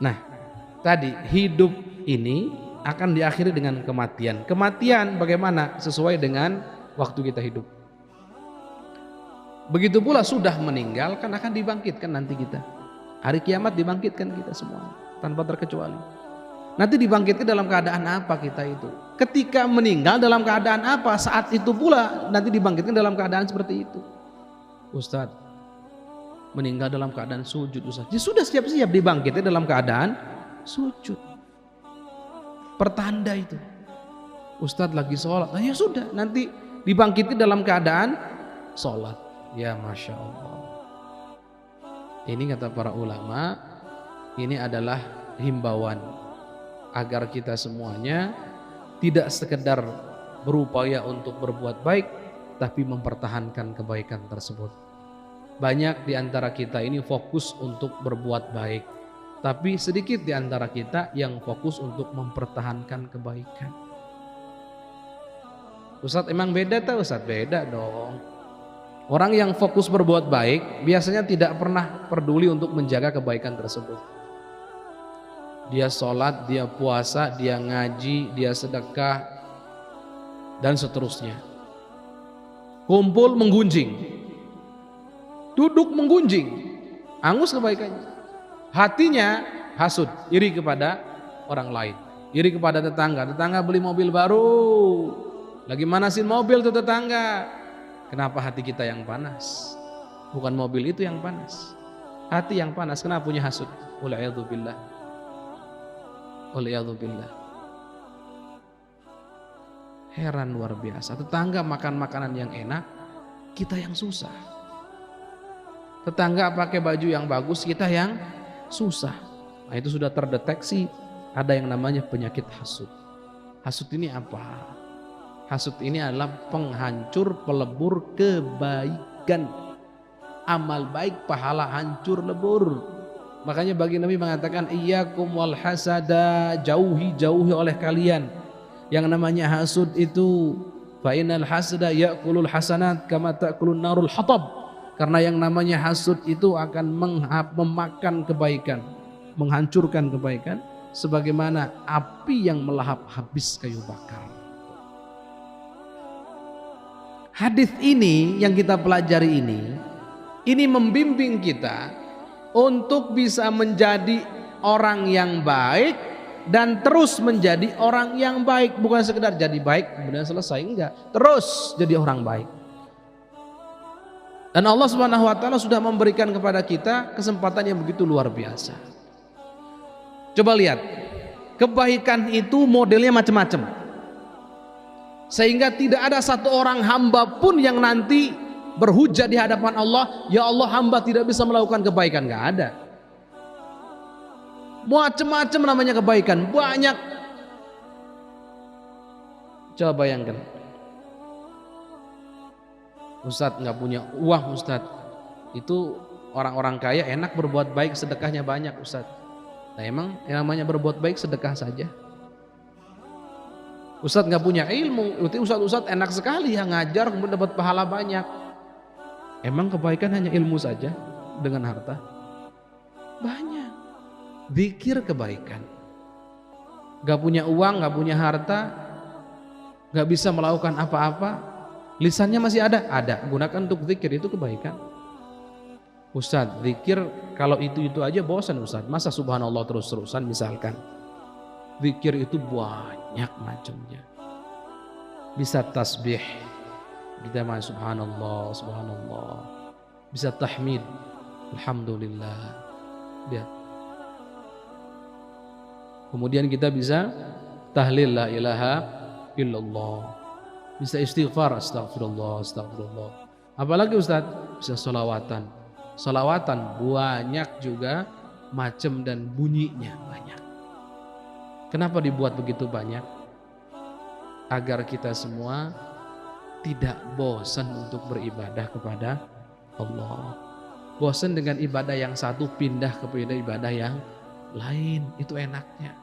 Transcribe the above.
Nah, tadi hidup ini akan diakhiri dengan kematian. Kematian bagaimana? Sesuai dengan waktu kita hidup. Begitu pula sudah meninggal kan akan dibangkitkan nanti kita. Hari kiamat dibangkitkan kita semua tanpa terkecuali. Nanti dibangkitkan dalam keadaan apa kita itu? Ketika meninggal dalam keadaan apa? Saat itu pula nanti dibangkitkan dalam keadaan seperti itu. Ustadz, meninggal dalam keadaan sujud Ustadz. Ya sudah siap-siap dibangkitkan dalam keadaan sujud. Pertanda itu. Ustadz lagi sholat. Nah ya sudah nanti dibangkitkan dalam keadaan sholat. Ya Masya Allah. Ini kata para ulama, ini adalah himbauan agar kita semuanya tidak sekedar berupaya untuk berbuat baik, tapi mempertahankan kebaikan tersebut. Banyak di antara kita ini fokus untuk berbuat baik, tapi sedikit di antara kita yang fokus untuk mempertahankan kebaikan. Ustadz emang beda tak Ustadz? Beda dong. Orang yang fokus berbuat baik biasanya tidak pernah peduli untuk menjaga kebaikan tersebut. Dia sholat, dia puasa, dia ngaji, dia sedekah, dan seterusnya. Kumpul menggunjing, duduk menggunjing, angus kebaikannya. Hatinya hasud, iri kepada orang lain, iri kepada tetangga. Tetangga beli mobil baru, lagi manasin mobil tuh tetangga. Kenapa hati kita yang panas? Bukan mobil itu yang panas, hati yang panas. Kenapa punya hasud? Wal'iyadzubillah. Wal'iyadzubillah. Heran luar biasa. Tetangga makan makanan yang enak, kita yang susah. Tetangga pakai baju yang bagus, kita yang susah. Nah itu sudah terdeteksi ada yang namanya penyakit hasud. Hasud ini apa? Hasud ini adalah penghancur pelebur kebaikan. Amal baik pahala hancur lebur. Makanya bagi Nabi mengatakan iyyakum wal hasada, jauhi oleh kalian yang namanya hasud itu. Fa innal hasada ya'kulul hasanat kama ta'kulun narul hatab. Karena yang namanya hasud itu akan memakan kebaikan, menghancurkan kebaikan sebagaimana api yang melahap habis kayu bakar. Hadis ini yang kita pelajari ini membimbing kita untuk bisa menjadi orang yang baik dan terus menjadi orang yang baik, bukan sekedar jadi baik kemudian selesai, enggak, terus jadi orang baik. Dan Allah Subhanahu wa taala sudah memberikan kepada kita kesempatan yang begitu luar biasa. Coba lihat, kebaikan itu modelnya macam-macam. Sehingga tidak ada satu orang hamba pun yang nanti berhujah di hadapan Allah, ya Allah hamba tidak bisa melakukan kebaikan, nggak ada. Macam-macam namanya kebaikan, banyak. Coba bayangkan, Ustadz nggak punya uang Ustadz, itu orang-orang kaya enak berbuat baik, sedekahnya banyak Ustadz. Nah emang yang namanya berbuat baik sedekah saja? Ustadz nggak punya ilmu, itu Ustadz enak sekali ya ngajar kemudian dapat pahala banyak. Emang kebaikan hanya ilmu saja dengan harta? Banyak. Zikir kebaikan. Gak punya uang, gak punya harta, gak bisa melakukan apa-apa, lisannya masih ada? Ada. Gunakan untuk zikir, itu kebaikan. Ustadz, zikir kalau itu aja bosan Ustadz. Masa subhanallah terus-terusan misalkan? Zikir itu banyak macamnya. Bisa tasbih, kita mah subhanallah, subhanallah. Bisa tahmid, alhamdulillah. Lihat. Kemudian kita bisa tahlil la ilaha illallah. Bisa istighfar, astagfirullah, astagfirullah. Apalagi Ustaz, bisa sholawatan. Sholawatan banyak juga macam dan bunyinya banyak. Kenapa dibuat begitu banyak? Agar kita semua tidak bosan untuk beribadah kepada Allah. Bosan dengan ibadah yang satu pindah kepada ibadah yang lain, itu enaknya.